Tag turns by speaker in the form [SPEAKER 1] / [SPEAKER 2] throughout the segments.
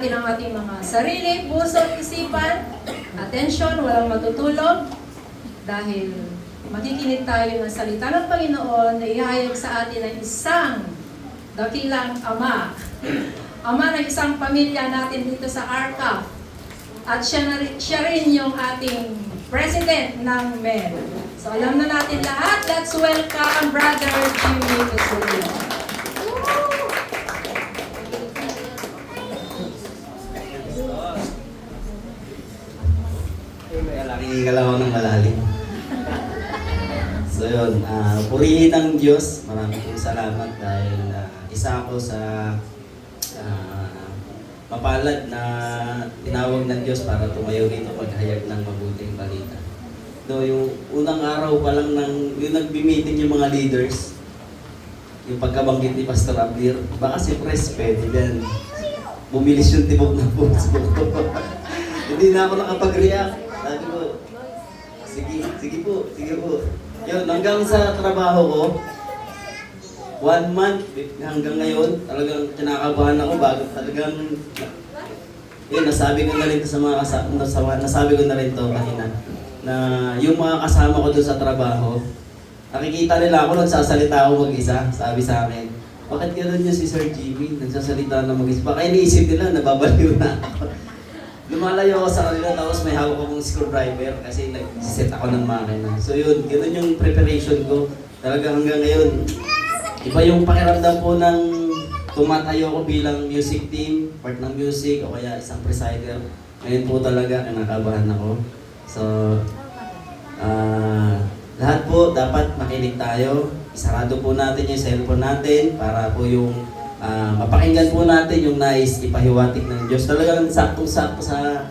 [SPEAKER 1] ang ating mga sarili, puso at isipan. Atensyon, walang matutulog dahil makikinig tayo ng salita ng Panginoon na ihayag sa atin ng isang dakilang Ama. Ama ng isang pamilya natin dito sa Arca. At siya rin yung ating President ng MED. So alam na natin lahat, let's welcome Brother Jimmy Cusurio.
[SPEAKER 2] Nakikingala ako ng malalim. So yun, purihin ang Diyos. Maraming pong salamat dahil isa ako sa mapalad na tinawag ng Diyos para tumayo rito paghayag ng mabuting balita. No, yung unang araw pa lang yung nagbi-meeting yung mga leaders, yung pagkabanggit ni Pastor Abdir, baka si Pres pwede din. Bumilis yung tibok ng puso ko. Hindi na ako nakapag-react. Sabi ko, sige po. Yun, hanggang sa trabaho ko, 1 month hanggang ngayon, talagang kinakabahan ako bago talagang, yun, nasabi ko na rin to sa mga nasabi ko na rin to kanina, na yung mga kasama ko doon sa trabaho, nakikita nila ako, nagsasalita ako mag-isa, sabi sa akin, bakit gano'n yung si Sir Jimmy, nagsasalita na mag-isa, baka iniisip nila, nababaliw na ako. Lumalayo ako sa kanila, tapos may hawak akong screwdriver kasi nag-set ako ng makina. So yun, gano'n yung preparation ko. Talaga hanggang ngayon, iba yung pakiramdam po ng tumatayo ko bilang music team, part ng music, o kaya isang presider. Ngayon po talaga, kinakabahan ako. So, lahat po dapat makinig tayo. Isarado po natin yung cellphone natin para po yung mapakinggan po natin yung nais ipahiwatig ng Diyos. Talagang saktong-sakto sa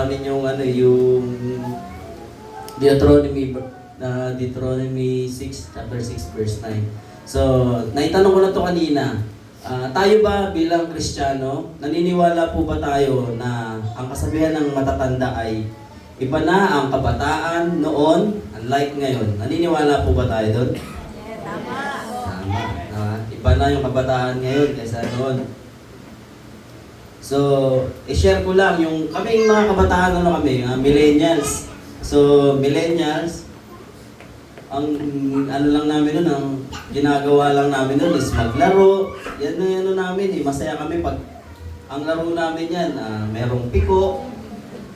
[SPEAKER 2] amin yung yung Deuteronomy 6 chapter 6 verse 9. So, naitanong ko na to kanina. Tayo ba bilang Kristiyano, naniniwala po ba tayo na ang kasabihan ng matatanda ay iba na ang kabataan noon unlike ngayon? Naniniwala po ba tayo doon? Tama. Iba na yung kabataan ngayon kaysa noon. So, i-share ko lang yung kaming mga kabataan millennials. So, millennials, ang lang namin nun, ang ginagawa lang namin nun is maglaro. Yan na namin, masaya kami pag ang laro namin yan, merong piko,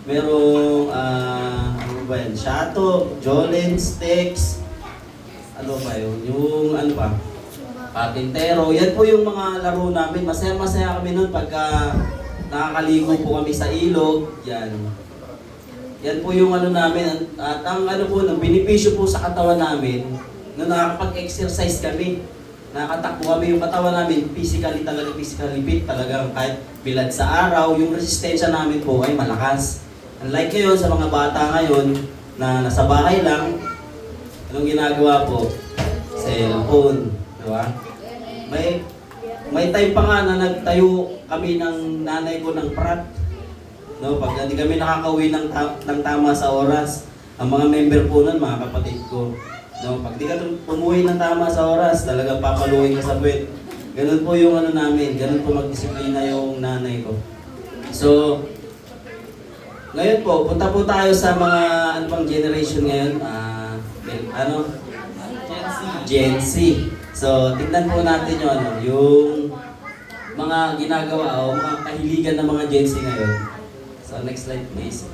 [SPEAKER 2] merong ano ba yan, shato, jolin, sticks, ano ba yun, yung ano pa, patintero. Yan po yung mga laro namin. Masaya-masaya kami nun pagka nakakaligo po kami sa ilog. Yan po yung ano namin. At ang ano po, binipisyo po sa katawan namin, nung nakakapag-exercise kami, nakakatakbo kami yung katawan namin, physically fit, talagang kahit bilad sa araw, yung resistensya namin po ay malakas. Unlike ngayon, sa mga bata ngayon, na nasa bahay lang, anong ginagawa po? Cellphone. Diba? May time pa nga na nagtayo kami ng nanay ko ng prat. No, pag hindi kami nakakauwi ng tama sa oras, ang mga member po nun, mga kapatid ko, no, pag di ka umuwi ng tama sa oras, talagang papaluin ka sa puwet. Ganun po yung ano namin, ganun po magdisiplina yung nanay ko. So, ngayon po, punta po tayo sa mga ano pang generation ngayon, Gen Z. So, tignan po natin yung mga ginagawa o mga kahiligan ng mga Gen Z ngayon. So, next slide please.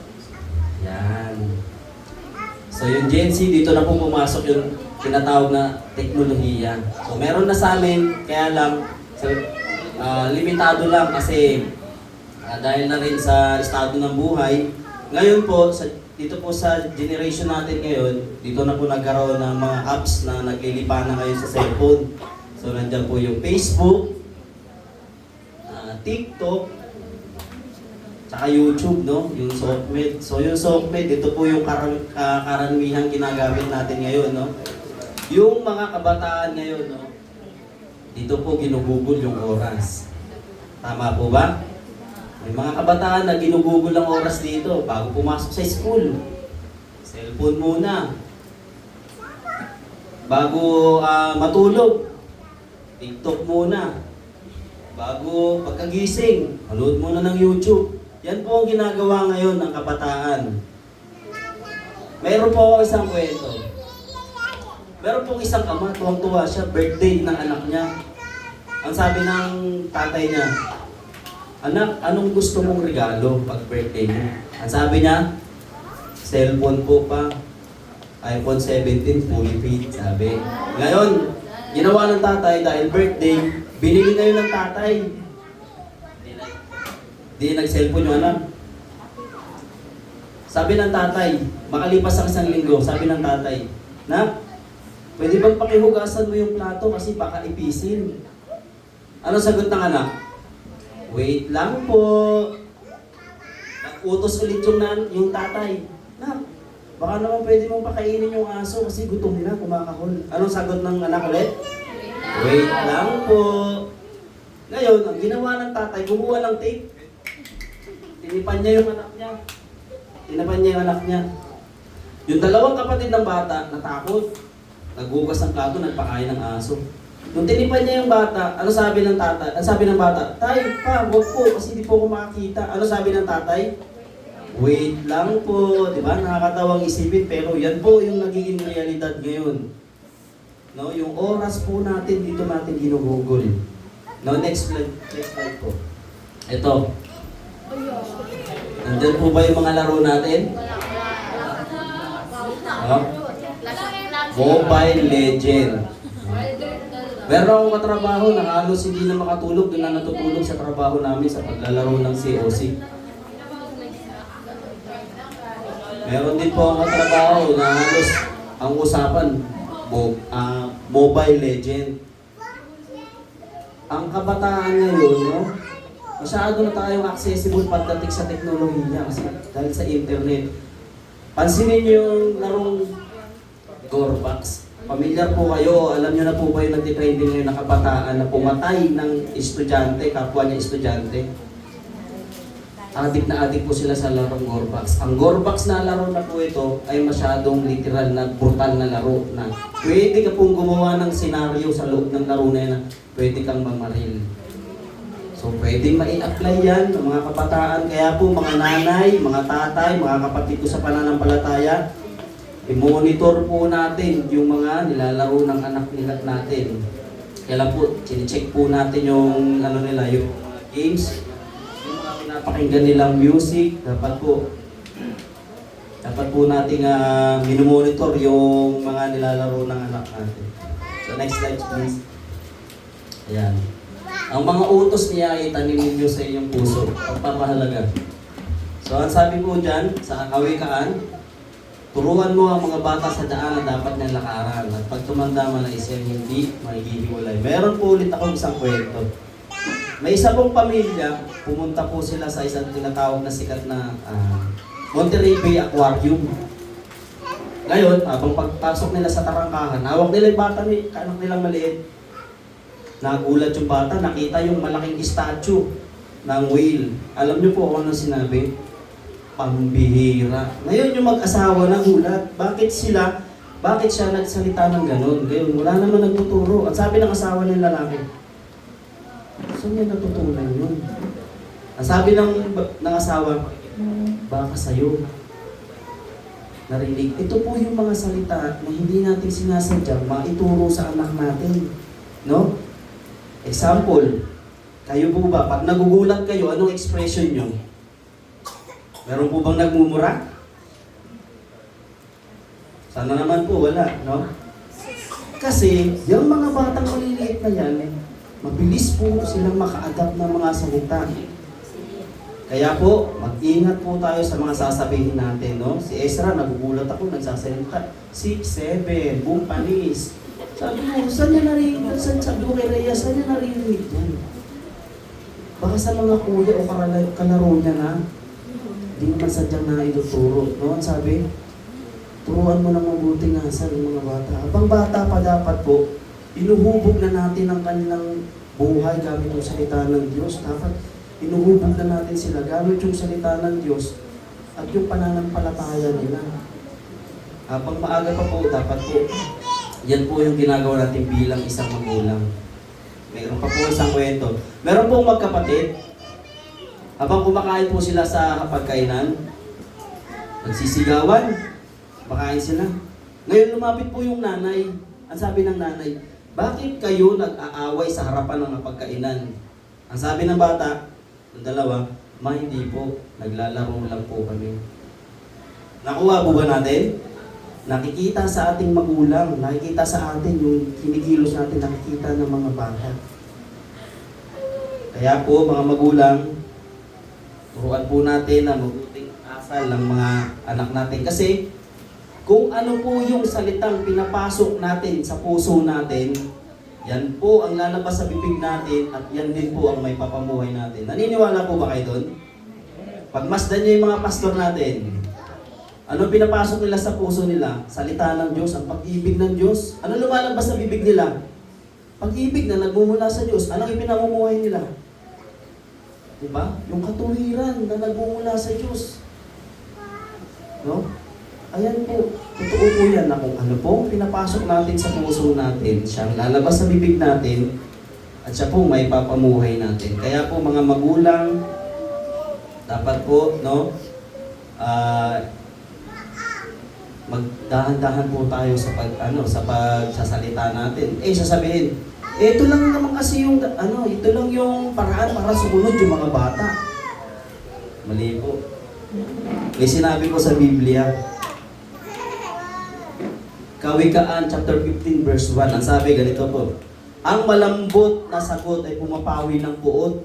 [SPEAKER 2] Yan. So, yung Gen Z, dito na po pumasok yung tinatawag na teknolohiya. So, meron na sa amin, kaya lang, limitado lang kasi dahil na rin sa estado ng buhay. Ngayon po, dito po sa generation natin ngayon, dito na po nagkaroon ng mga apps na naglilipa na kayo sa cellphone. So, nandiyan po yung Facebook, TikTok, tsaka YouTube, no? Yung SoftMed. So, yung SoftMed, ito po yung karamihan ginagamit natin ngayon, no? Yung mga kabataan ngayon, no? Dito po ginugugol yung oras. Tama po ba? May mga kabataan na ginugugol ang oras dito bago pumasok sa school. Cellphone muna. Bago matulog, TikTok muna. bago pagkagising, manood muna ng YouTube. Yan po ang ginagawa ngayon ng kabataan. Mayroon po ako isang kwento. Meron pong isang ama, tuwang-tuwa siya, birthday ng anak niya. Ang sabi ng tatay niya, "Anak, anong gusto mong regalo pag birthday mo?" Ang sabi niya, "Cellphone po pa, iPhone 17 fully paid," sabi. Ngayon, ginawa ng tatay dahil birthday, binili na yun ng tatay. Di nag-cellphone yung anak. Sabi ng tatay, makalipas ang isang linggo, sabi ng tatay, "Nak, pwede bang pakihugasan mo yung plato kasi baka ipisin?" Ano sagot ng anak? "Wait lang po." Nag-utos ulit yung tatay. "Nak, baka naman pwede mong pakainin yung aso kasi gutom na, kumakahol." Anong sagot ng anak ulit? "Wait lang po." Ngayon, ang ginawa ng tatay, kumuha ng tape. Tinipan niya yung anak niya. Tinapan niya yung anak niya. Yung dalawang kapatid ng bata, natakot. Naghugas ng plato, nagpakain ng aso. Nung tinipan niya yung bata, ano sabi ng tatay? Ano sabi ng bata? "Tay, pa, wag po, kasi di po ako makakita." Ano sabi ng tatay? "Wait lang po." Di ba? Nakakatawang isipin, pero yan po yung nagiging realidad ngayon. No, yung oras po natin, dito natin ginugugol. No, next slide po. Ito. Nandyan po ba yung mga laro natin? Mobile Legend. Meron akong katrabaho na halos hindi na makatulog, doon na natutulog sa trabaho namin sa paglalaro ng COC. Meron din po akong katrabaho na halos ang usapan, Mobile Legend. Ang kabataan ngayon, no? Masyado na tayong accessible pagdating sa teknolohiya kasi dahil sa internet. Pansinin niyo yung larong Gorbax. Pamilyar po kayo, alam niyo na po ba yung nagtitrending ngayon na kabataan na pumatay ng estudyante, kapwa niya estudyante? Adik na adik po sila sa larong Gorbax. Ang Gorbax na laro na po ito ay masyadong literal na brutal na laro na pwede ka pong gumawa ng senaryo sa loob ng laro na yan na pwede kang mamaril. So pwedeng mai-apply yan ng mga kabataan. Kaya po mga nanay, mga tatay, mga kapatid ko sa pananampalataya, i-monitor po natin yung mga nilalaro ng anak nila natin. Kaya po, chine-check po natin yung ano nila, yung games, yung mga pinapakinggan nilang music, dapat po nating minomonitor yung mga nilalaro ng anak natin. So next slide please. Ayan. Ang mga utos niya ay tanim ninyo sa inyong puso. Pagpapahalaga. So, ang sabi po dyan, sa kawikaan, turuan mo ang mga bata sa daan na dapat nilang lakaran. At pag tumanda man na isang hindi, maghihiwalay. Meron po ulit akong isang kwento. May isa pong pamilya, pumunta po sila sa isang tinatawag na sikat na Monterey Bay Aquarium. Ngayon, habang pagpasok nila sa tarangkahan, hawak nila yung bata, anak nilang maliit. Nagulat yung bata, nakita yung malaking statue ng whale. Alam niyo po kung ano sinabi? Pambihira. Ngayon yung mag-asawa nagulat. Bakit siya nagsalita ng ganun? Ngayon, wala naman nagtuturo. At sabi ng asawa ng lalaki, saan niya natutunan yun? Ang sabi ng asawa, baka sa'yo. Narinig. Ito po yung mga salita na hindi natin sinasadya maituro sa anak natin. No? Example, kayo po ba, pag nagugulat kayo, anong expression nyo? Meron po bang nagmumura? Sana naman po, wala, no? Kasi, yung mga batang maliliit na yan, mabilis po silang maka-adapt ng mga salita. Kaya po, mag-ingat po tayo sa mga sasabihin natin, no? Si Ezra, nagugulat ako, nagsasalita. 6, 7, buong panis. Sabi mo, saan niya narinig? Sabi ko kay Rhea, saan niya narinig yan? Baka sa mga kuya o kalaro niya na, hindi naman sadyang na ituturo. No? Sabi, turuan mo ng mabuting asal ng mga bata. Habang bata pa dapat po, inuhubog na natin ang kanilang buhay gamit yung salita ng Diyos. Dapat inuhubog na natin sila gamit yung salita ng Diyos at yung pananampalataya nila. Habang maaga pa po, dapat po, yan po yung ginagawa natin bilang isang magulang. Mayroon pa po isang kwento. Meron pong magkapatid. Habang kumakain po sila sa pagkainan, nagsisigawan, makain sila. Ngayon lumapit po yung nanay. Ang sabi ng nanay, bakit kayo nag-aaway sa harapan ng pagkainan? Ang sabi ng bata, ng dalawa, ma, hindi po, naglalaro lang po kami. Nakuha po ba natin? Nakikita sa ating magulang, nakikita sa atin yung kinikilos natin, nakikita ng mga bata. Kaya po mga magulang, turuan po natin na mabuting asal ng mga anak natin. Kasi kung ano po yung salitang pinapasok natin sa puso natin, yan po ang lalabas sa bibig natin at yan din po ang may papamuhay natin. Naniniwala po ba kayo doon? Pagmasdan niyo yung mga pastor natin, ano pinapasok nila sa puso nila? Salita ng Diyos, ang pag-ibig ng Diyos. Ano lumalabas sa bibig nila? Pag-ibig na nagmumula sa Diyos. Anong ipinamumuhay nila? Diba? Yung katuwiran na nagmumula sa Diyos. No? Ayan po, totoo po yan na kung ano po pinapasok natin sa puso natin, siyang lalabas sa bibig natin, at siya po may papamuhay natin. Kaya po mga magulang, dapat po, no, magdahan-dahan po tayo sa sa pagsasalita natin. Sasabihin, ito lang naman kasi yung ito lang yung paraan para sumunod yung mga bata. Mali po. May sinabi ko sa Biblia, Kawikaan chapter 15 verse 1, ang sabi ganito po, ang malambot na sagot ay pumapawi ng puot,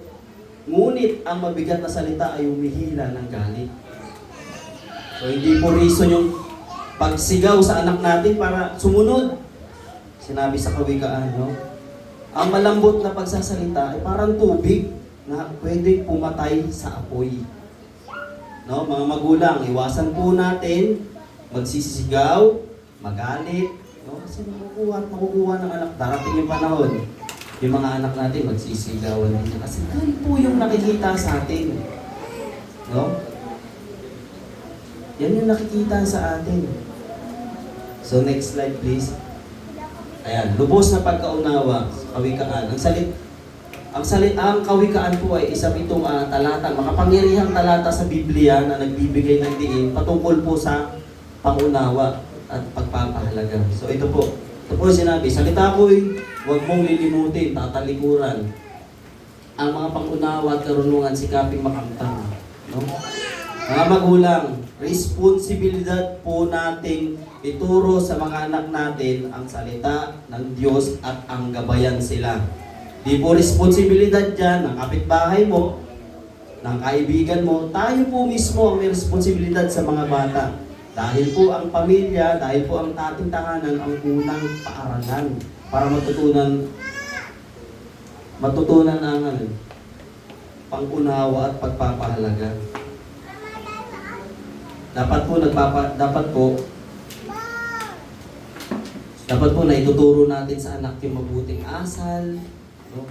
[SPEAKER 2] ngunit ang mabigat na salita ay humihila ng galit. So hindi po reason yung pagsigaw sa anak natin para sumunod. Sinabi sa Kawikaan, no? Ang malambot na pagsasalita ay parang tubig na pwedeng pumatay sa apoy. No, mga magulang, iwasan po natin magsisigaw, magalit, no? Kasi makukuha ng anak. Darating yung panahon, yung mga anak natin magsisigawan din. Kasi kayo po yung nakikita sa atin. No? Yan yung nakikita sa atin. So next slide please. Ayan, lubos na pagkaunawa sa Kawikaan. Ang Kawikaan po ay isa itong talata, makapangyarihang talata sa Biblia na nagbibigay ng diin patungkol po sa pangunawa at pagpapahalaga. So ito po sinabi, salita ko'y huwag mong lilimutin, tatalikuran. Ang mga pangunawa at karunungan sikaping makamtang. No? Mga magulang, responsibilidad po nating ituro sa mga anak natin ang salita ng Diyos at ang gabayan sila. Di po responsibilidad dyan ng kapitbahay mo, ng kaibigan mo, tayo po mismo ang may responsibilidad sa mga bata. Dahil po ang pamilya, dahil po ang ating tahanan ang unang paaralan para matutunan ang pangunawa at pagpapahalaga. Dapat po na ituturo natin sa anak yung mabuting asal, no?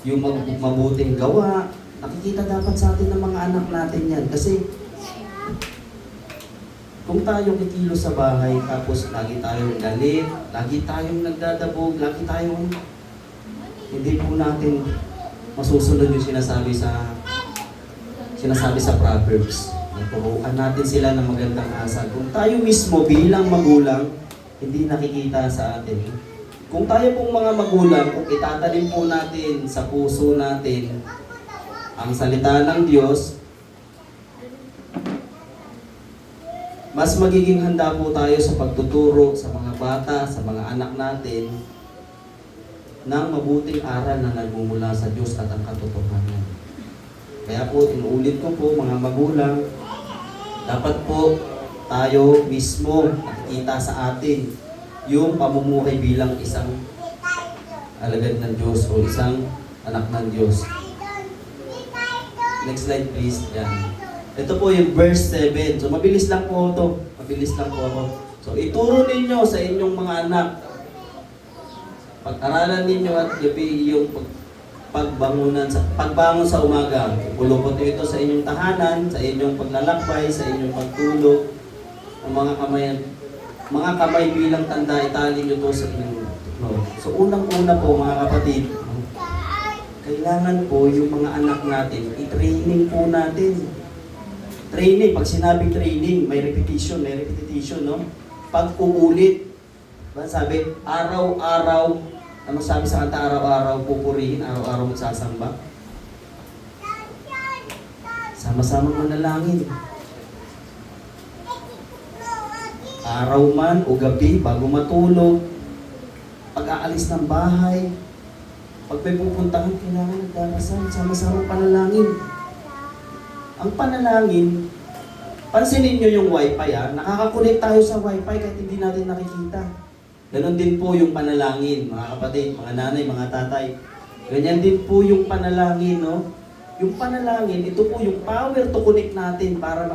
[SPEAKER 2] Yung mabuting gawa. Nakikita dapat sa atin ng mga anak natin yan. Kasi kung tayong kikilos sa bahay, tapos lagi tayong galit, lagi tayong nagdadabog, lagi tayong hindi po natin masusunod yung sinasabi sa Proverbs. Turuan natin sila ng magandang asal. Kung tayo mismo bilang magulang, hindi nakikita sa atin. Kung tayo pong mga magulang, kung itatanim po natin sa puso natin ang salita ng Diyos, mas magiging handa po tayo sa pagtuturo sa mga bata, sa mga anak natin, ng mabuting aral na nagmumula sa Diyos at ang katotohanan. Kaya po, inuulit ko po mga magulang, dapat po tayo mismo nakikita sa atin yung pamumuhay bilang isang alagad ng Diyos o isang anak ng Diyos. Next slide please. Yan. Ito po yung verse 7. So mabilis lang po ito. Ako. So ituro ninyo sa inyong mga anak. Pag-aralan ninyo at yung pagbangon sa umaga. Pulupot ito sa inyong tahanan, sa inyong paglalakbay, sa inyong pagtulog. Ang mga kamay bilang tanda, itali nyo to sa inyong So unang-una po mga kapatid, kailangan po yung mga anak natin, i-training po natin. Training, pag sinabing training, may repetition, no? Pag uulit, ba sabi, araw-araw, ano sabi sa kanta, araw-araw pupurihin, araw-araw magsasamba? Sama-samang manalangin. Araw man o gabi, bago matulog, pag-aalis ng bahay, pag may pupuntahan, kailangan nagdarasal, sama-samang panalangin. Ang panalangin, pansinin nyo yung wifi nakakakunik tayo sa wifi kahit hindi natin nakikita. Ganon din po yung panalangin, mga kapatid, mga nanay, mga tatay. Ganyan din po yung panalangin, no? Yung panalangin, ito po yung power to connect natin para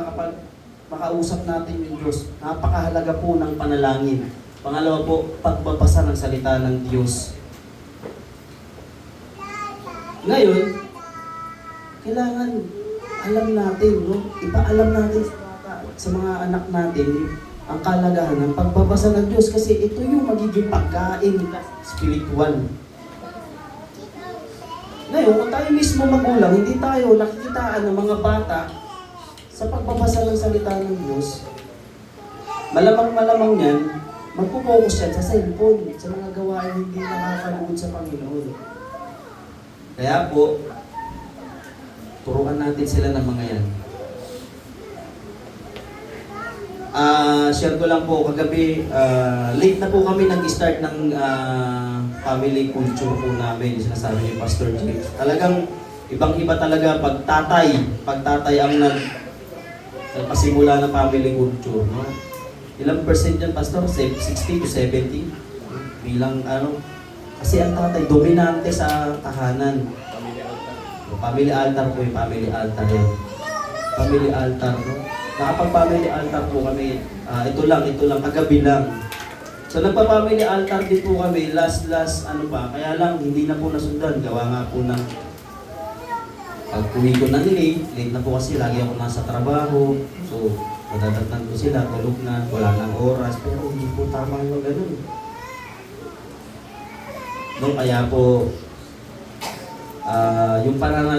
[SPEAKER 2] makausap natin yung Diyos. Napakahalaga po ng panalangin. Pangalawa po, pagbabasa ng salita ng Diyos. Ngayon, kailangan alam natin, no? Ipaalam natin sa mga anak natin ang kalagahan ng pagbabasa ng Diyos kasi ito yung magiging pagkain spiritual. Ngayon, kung tayo mismo magulang, hindi tayo nakikitaan ng mga bata sa pagbabasa ng salita ng Diyos, malamang yan, magpo-focus yan sa cellphone, sa mga gawain hindi nakakaluhod sa Panginoon. Kaya po, turuan natin sila ng mga yan. Share ko lang po, kagabi, late na po kami nag-start ng family culture po namin, sinasabi ni Pastor James. Talagang ibang-iba talaga pag tatay ang nagpasimula ng family culture. No? Ilang percent yan, Pastor? 60 to 70? Bilang ano? Kasi ang tatay, dominante sa tahanan. Family altar po yung family altar yan. Family altar, no? Nakapag-family altar po kami, ito lang, kagabi lang. So nagpa-family altar din po kami, last, ano pa, kaya lang, hindi na po nasundan. Gawa nga po ng, pag uwi ko ng late na po kasi lagi ako nasa trabaho. So, madadatnan ko sila, tulog na, wala nang oras, pero hindi po tama yung ganun. No, kaya po,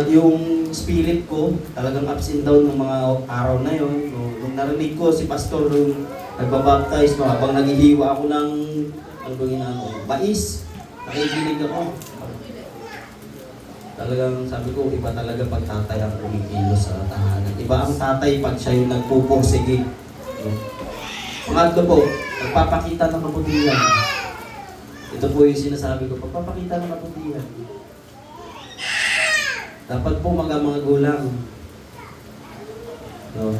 [SPEAKER 2] yung spirit ko, talagang ups and down ng mga araw na yon. Nung narinig ko si Pastor nung nagbabaptize, no, habang naghihiwa ako ng mais, nakikinig ako. Talagang sabi ko, iba talaga pag tatay ang kumikilos sa tahanan. Iba ang tatay pag siya yung nagpupursige. No? Pangatlo po, nagpapakita ng kabutihan. Ito po yung sinasabi ko, pagpapakita ng kabutihan. Dapat po mga gulang, no?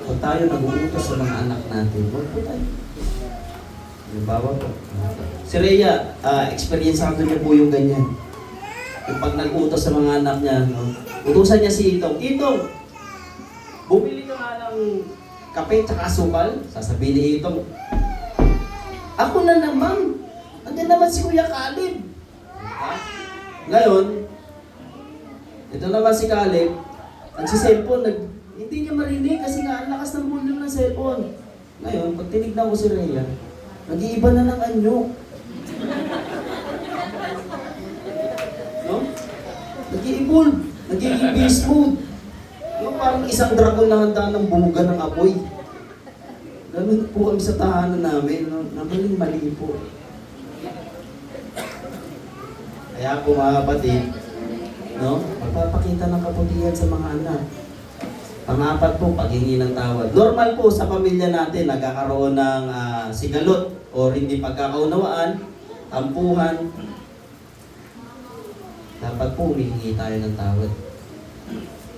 [SPEAKER 2] Kung tayo nag-uutos sa mga anak natin, huwag po tayo. Halimbawa po, si Rhea, experience ako niya po yung ganyan. Yung pag nag-utos sa mga anak niya, no? Utusan niya si Itong, Itong, bumili ka nga ng kape tsaka asukal. Sasabihin ni Itong, ako na naman, nandiyan naman si Kuya Caleb. Ngayon, ito naman si Caleb, nagsi-cellphone, hindi niya marinig kasi nga ang lakas ng volume ng cellphone. Ngayon, pag tinignan ko si Rhea, nag-iiba na ng anyo. No? Nag-i-evolve, nagiging beast mode. Yung parang isang dragon na handa ng bumuga ng apoy. Ganun po kami sa tahanan namin, no? Na maling-mali po. Kaya po mga kapatid, no? Magpapakita ng kabutihan sa mga anak. Pang-apat po, paghingi ng tawad. Normal po sa pamilya natin, nagkakaroon ng sigalot o hindi pagkakaunawaan, tampuhan. Dapat po humihingi tayo ng tawad.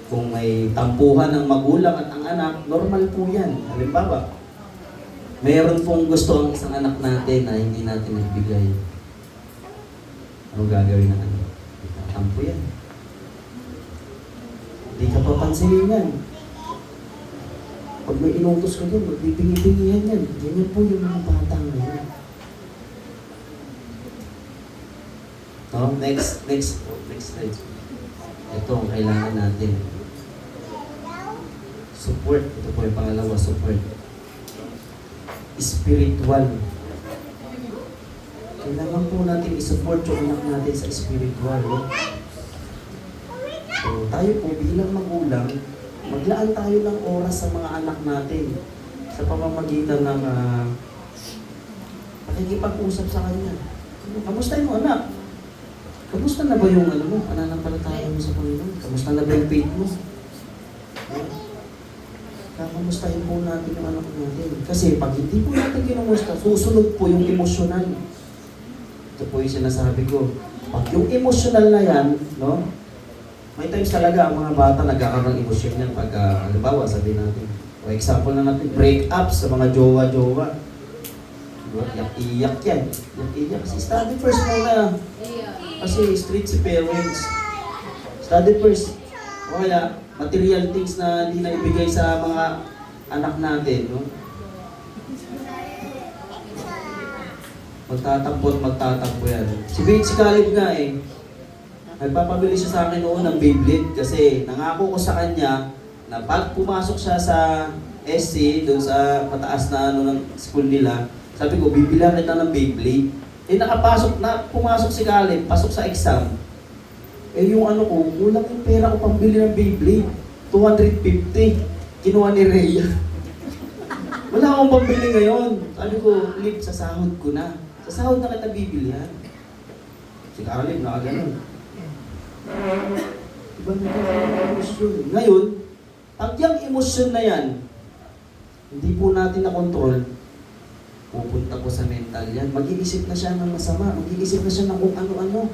[SPEAKER 2] Kung may tampuhan ng magulang at ang anak, normal po yan. Halimbawa, mayroon pong gusto ang isang anak natin na hindi natin nagbigay. Anong gagawin ng anak? Tampo yan. Hindi ka papansinin yan. Pag may inutos ko din, magbibingi-bingihan yan. Ganyan po yung mga bata ngayon. No? Next slide. Ito ang kailangan natin. Support. Ito po yung pangalawa, support. Spiritual. Kailangan po natin isupport yung anak natin sa spiritual. No? So, tayo po bilang magulang, maglaan tayo ng oras sa mga anak natin sa pamamagitan ng pakikipag-usap sa kanya. Kamusta yung anak? Kamusta na ba yung pananampalataya mo sa Panginoon? Kamusta na ba yung faith mo? Kakamustahin po natin yung anak natin. Kasi pag hindi po natin kinumusta, susunod po yung emosyonal. Ito po yung sinasabi ko. Pag yung emosyonal na yan, no? May times talaga ang mga bata nagkakaroon ng emosyon yan pag, halimbawa, sabihin natin. For example na natin, break up sa mga jowa-jowa. Iyak yan. Iyak. Kasi study first muna. Kasi street si parents. Study first. O kaya, material things na hindi na ibigay sa mga anak natin. No? Magtatampo yan. Si Caleb nga nagpapabili siya sa akin noon ng Beyblade kasi nangako ko sa kanya na pag pumasok siya sa SC, doon sa mataas na ng school nila, sabi ko, bibilan kita ng Beyblade. Pumasok si Caleb, pasok sa exam. Yung kulang yung pera ko pambili ng Beyblade. 250. Kinuha ni Rhea. Wala akong pambili ngayon. Sabi ko, Lip, sa sahod ko na. Sa sahod na kita bibili yan. Si Caleb, nakaganon. Diba na emosyon? Ngayon, pag yung emosyon na yan, hindi po natin na-control, pupunta po sa mental yan. Mag-iisip na siya ng masama. Mag-iisip na siya ng kung ano-ano.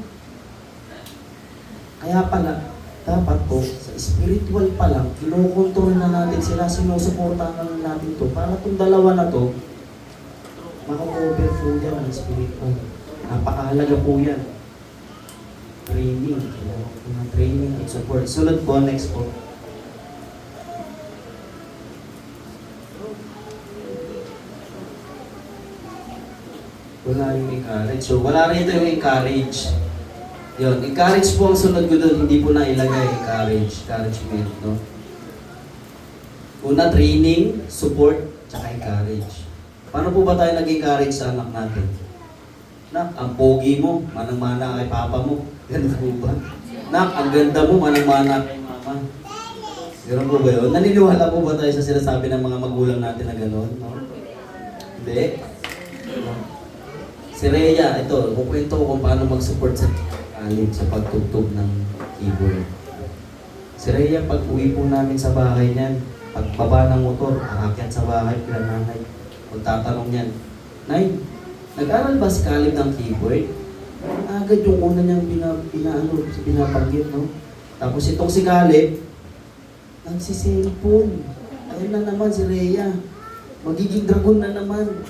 [SPEAKER 2] Kaya pala, dapat po, sa spiritual pa lang, kinokontrol na natin sila, sinusuportahan na natin to para itong dalawa na to, maka-over po yan ang spiritual. Napakahalaga po yan. Training. Training and support. Sunod po, next po. Wala yung encourage. So, wala rito yung encourage. Yun, encourage po ang sunod ko doon, hindi po na ilagay encouragement, no? Una, training, support, tsaka encourage. Paano po ba tayo nag-encourage sa anak natin? Nak, ang pogi mo, manang-mana kay papa mo. Ganun po ba? Nak, ang ganda mo, manang-mana kay mama. Ganun po ba yun? Naniniwala po ba tayo sa sinasabi ng mga magulang natin na gano'n? No? Hindi. Si Rhea, ito, kukwento ko kung paano mag-support sa Caleb sa pagtugtog ng keyboard. Si Rhea, pag uwi po namin sa bahay niyan, pagbaba ng motor, aakyat sa bahay, pinanangay. Magtatanong niyan, Nay, nag-aral ba si Caleb ng keyboard? Agad yung una niyang binabanggit, no? Tapos itong si Caleb, nagsiselfone. Ayun na naman si Rhea. Magiging dragon na naman.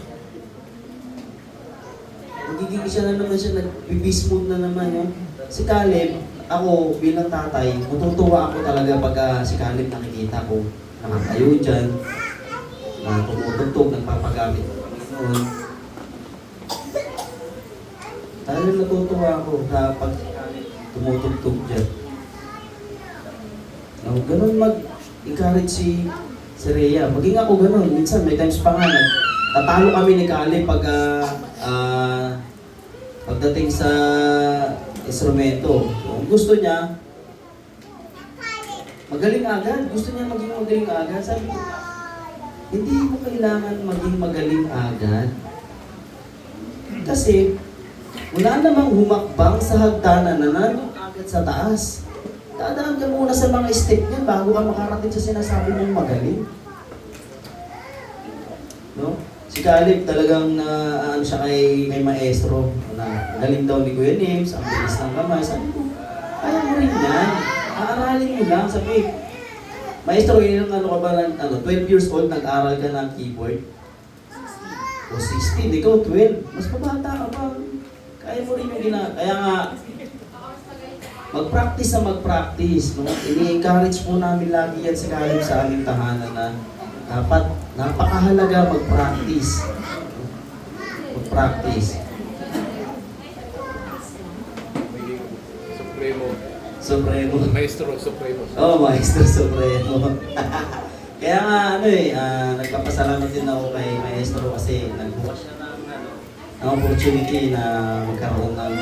[SPEAKER 2] Magiging siya na naman siya, nag-beast mode na naman. No? Si Caleb, ako bilang tatay, matutuwa ako talaga pag si Caleb nakikita ko. Nakatayo dyan, na tumutugtog, nagpapagamit ng Panginoon. Talagang natutuwa ako sa pag si Caleb tumutugtog dyan. No, ganun mag-encourage si Rhea. Maging ako ganun. Minsan may times pa nga, tatalo kami ni Caleb pag pagdating sa instrumento. Kung gusto niya, magaling agad. Gusto niya maging magaling agad. Sabi ko, hindi mo kailangan maging magaling agad. Kasi, wala namang humakbang sa hagdanan na nandun agad sa taas. Dadaan ka muna sa mga step niya bago ka makarating sa sinasabi mong magaling. No? Si Caleb talagang ano siya kay maestro. Galing daw ni Kuya Nims, ang bilis ng kamay. Sabi ko, kaya mo rin yan. Aaralin mo lang. Sabi, maestro, ilang ano ka ba, 12 years old, nag-aral ka ng keyboard? O 16, ikaw 12. Mas pabata ka pa. Kaya mo rin yung Kaya nga, mag-practice na mag-practice. No? Ini-encourage po namin lagi yan si Caleb sa aming tahanan na dapat napakahalaga mag-practice. Mag-practice. Supremo.
[SPEAKER 3] Maestro Supremo.
[SPEAKER 2] Maestro Supremo. Kaya nga, nagpapasalamat din ako kay Maestro kasi nagbukas siya ng ng opportunity na magkaroon ng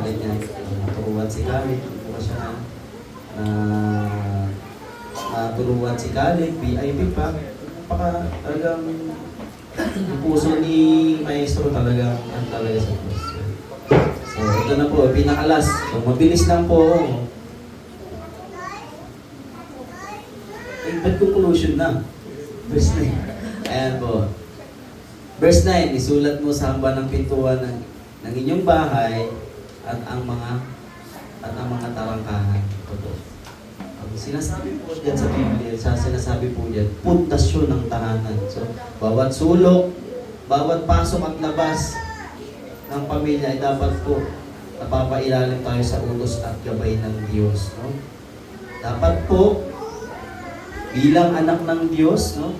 [SPEAKER 2] ganyan. Maturuan si Khalid, hindi ko siya maturuan si Khalid, VIP pa. Talagang yung puso ni Maestro talagang talaga sa puso. So ito na po, pinakalas. So mabilis lang po. Ba't conclusion na? Verse 9. Ayan po. Verse 9, isulat mo sa hamba ng pintuan ng inyong bahay at ang mga tarangkahan. Ito. Ang sinasabi po dyan sa Biblia, sinasabi po dyan, pundasyon ng tahanan. So, bawat sulok, bawat pasok at labas ng pamilya ay dapat po napapailalim tayo sa utos at gabay ng Diyos. No? Dapat po, bilang anak ng Diyos, no?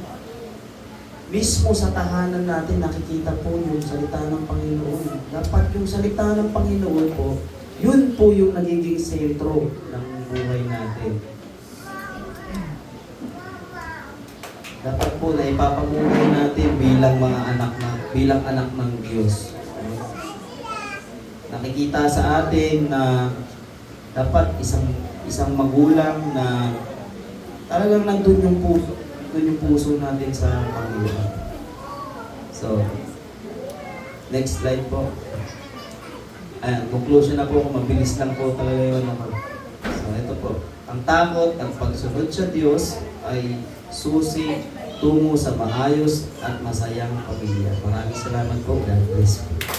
[SPEAKER 2] Mismo sa tahanan natin nakikita po yung salita ng Panginoon. Dapat yung salita ng Panginoon po, yun po yung nagiging sentro ng buhay natin. Dapat po na ipapamuhay natin bilang anak ng Diyos. Nakikita sa atin na dapat isang magulang na talagang nandun yung puso natin sa Panginoon. So, next slide po. Ayan, conclusion na po, mabilis lang po talaga yun ako. So, ito po. Ang takot at pagsunod sa Diyos ay susi tungo sa maayos at masayang pamilya. Maraming salamat po. God bless you.